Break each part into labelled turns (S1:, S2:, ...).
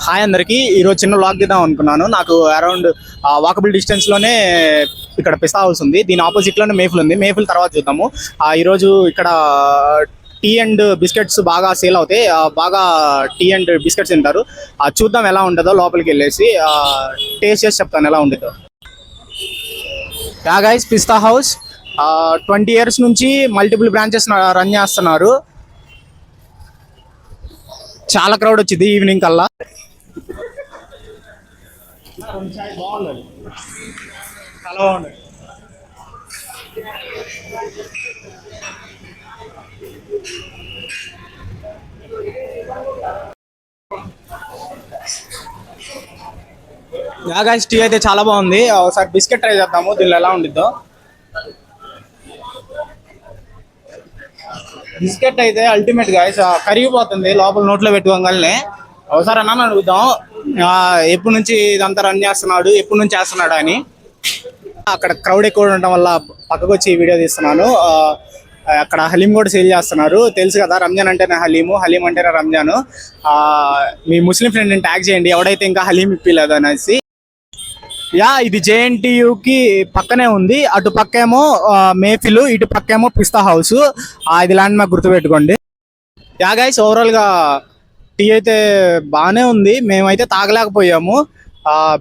S1: Hi అందరికి. ఈరోజు చిన్న వ్లాగ్ తీద్దాం అనుకున్నాను. నాకు అరౌండ్ వాకబుల్ డిస్టెన్స్లోనే ఇక్కడ పిస్తా హౌస్ ఉంది. దీని ఆపోజిట్లోనే మేఫుల్ ఉంది. మేఫుల్ తర్వాత చూద్దాము. ఈరోజు ఇక్కడ టీ అండ్ బిస్కెట్స్ బాగా సేల్ అవుతాయి. బాగా టీ అండ్ బిస్కెట్స్ తింటారు. చూద్దాం ఎలా ఉంటుందో. లోపలికి వెళ్ళేసి టేస్ట్ చేసి చెప్తాను ఎలా ఉంటుందో. యా గైస్, పిస్తా హౌస్ 20 years నుంచి మల్టిపుల్ బ్రాంచెస్ రన్ చేస్తున్నారు. చాలా క్రౌడ్ వచ్చింది ఈవినింగ్ కల్లా. చాలా బాగుంది. యా గైస్, టీ అయితే చాలా బాగుంది. ఒకసారి బిస్కెట్ ట్రై చేద్దాము, దీనిలో ఎలా ఉండిద్దో. బిస్కెట్ అయితే అల్టిమేట్ గైస్, కరిగిపోతుంది లోపల నోట్లో పెట్టుకోగానే. ఒకసారి అన్నా అడుగుదాం, ఎప్పటి నుంచి ఇదంతా రన్ చేస్తున్నాడు, ఎప్పటి నుంచి చేస్తున్నాడు అని. అక్కడ క్రౌడ్ ఎక్కువ ఉండటం వల్ల పక్కకు వచ్చి వీడియో తీస్తున్నాను. అక్కడ హలీం కూడా సేల్ చేస్తున్నారు. తెలుసు కదా, రంజాన్ అంటేనే హలీము, హలీం అంటేనే రంజాను. మీ ముస్లిం ఫ్రెండ్ని ట్యాగ్ చేయండి ఎవడైతే ఇంకా హలీం ఇప్పలేదు అనేసి. యా, ఇది జేఎన్టీయుకి పక్కనే ఉంది. అటు పక్కేమో మేఫిల్, ఇటు పక్కేమో పిస్తా హౌస్. ఇది ల్యాండ్ మార్క్ గుర్తుపెట్టుకోండి. యా గైస్, ఓవరాల్గా టీ అయితే బాగానే ఉంది. మేమైతే తాగలేకపోయాము.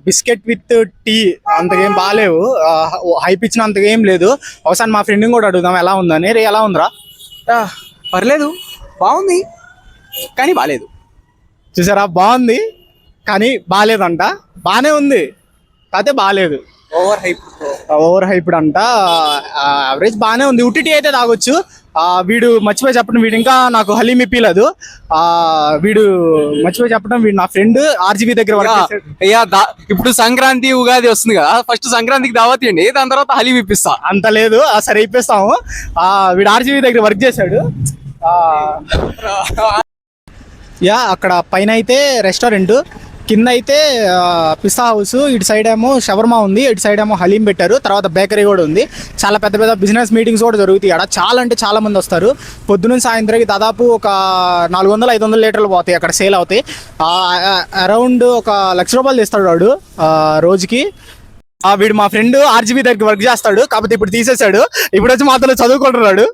S1: బిస్కెట్ విత్ టీ అంతకేం బాగాలేవు, హైప్ ఇచ్చిన అంతకేం లేదు. ఒకసారి మా ఫ్రెండ్ని కూడా అడుగుదాం ఎలా ఉందని. రే, ఎలా ఉందిరా?
S2: పర్లేదు, బాగుంది కానీ బాగాలేదు.
S1: చూసారా, బాగుంది కానీ బాగాలేదంట. బాగానే ఉంది అయితే బాగాలేదు. ఓవర్ హైప్డ్ అంట. యావరేజ్ బాగానే ఉంది. ఉట్టి అయితే తాగొచ్చు. వీడు మర్చిపోయి చెప్పడం, వీడు ఇంకా నాకు హలీం ఇప్పలేదు. వీడు మర్చిపోయి చెప్పడం, వీడు నా ఫ్రెండ్ ఆర్జీబీ దగ్గర
S2: ఇప్పుడు సంక్రాంతి ఉగాది వస్తుంది కదా, ఫస్ట్ సంక్రాంతికి దావత్ ఇవ్వండి, దాని తర్వాత హలీం ఇప్పిస్తా.
S1: అంత లేదు, సరే ఇప్పిస్తాము. వీడు ఆర్జీబీ దగ్గర వర్క్ చేశాడు. యా, అక్కడ పైన అయితే రెస్టారెంట్, కింద అయితే పిస్తా హౌస్. ఇటు సైడ్ ఏమో షవర్మా ఉంది, ఇటు సైడ్ ఏమో హలీం పెట్టారు. తర్వాత బేకరీ కూడా ఉంది. చాలా పెద్ద పెద్ద బిజినెస్ మీటింగ్స్ కూడా జరుగుతాయి అక్కడ. చాలా అంటే చాలా మంది వస్తారు. పొద్దున్న సాయంత్రానికి దాదాపు ఒక 400-500 లీటర్లు పోతాయి అక్కడ, సేల్ అవుతాయి. అరౌండ్ ఒక ₹1,00,000 తీస్తాడు వాడు రోజుకి. వీడు మా ఫ్రెండ్ ఆర్జీబీ దగ్గర వర్క్ చేస్తాడు, కాకపోతే ఇప్పుడు తీసేశాడు. ఇప్పుడు వచ్చి మాత్రం చదువుకుంటున్నాడు.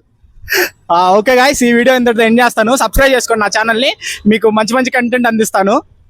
S1: ఓకే గాయ్స్, ఈ వీడియో ఇంతటితో ఎండ్ చేస్తాను. సబ్స్క్రైబ్ చేసుకోండి నా ఛానల్ని, మీకు మంచి మంచి కంటెంట్ అందిస్తాను.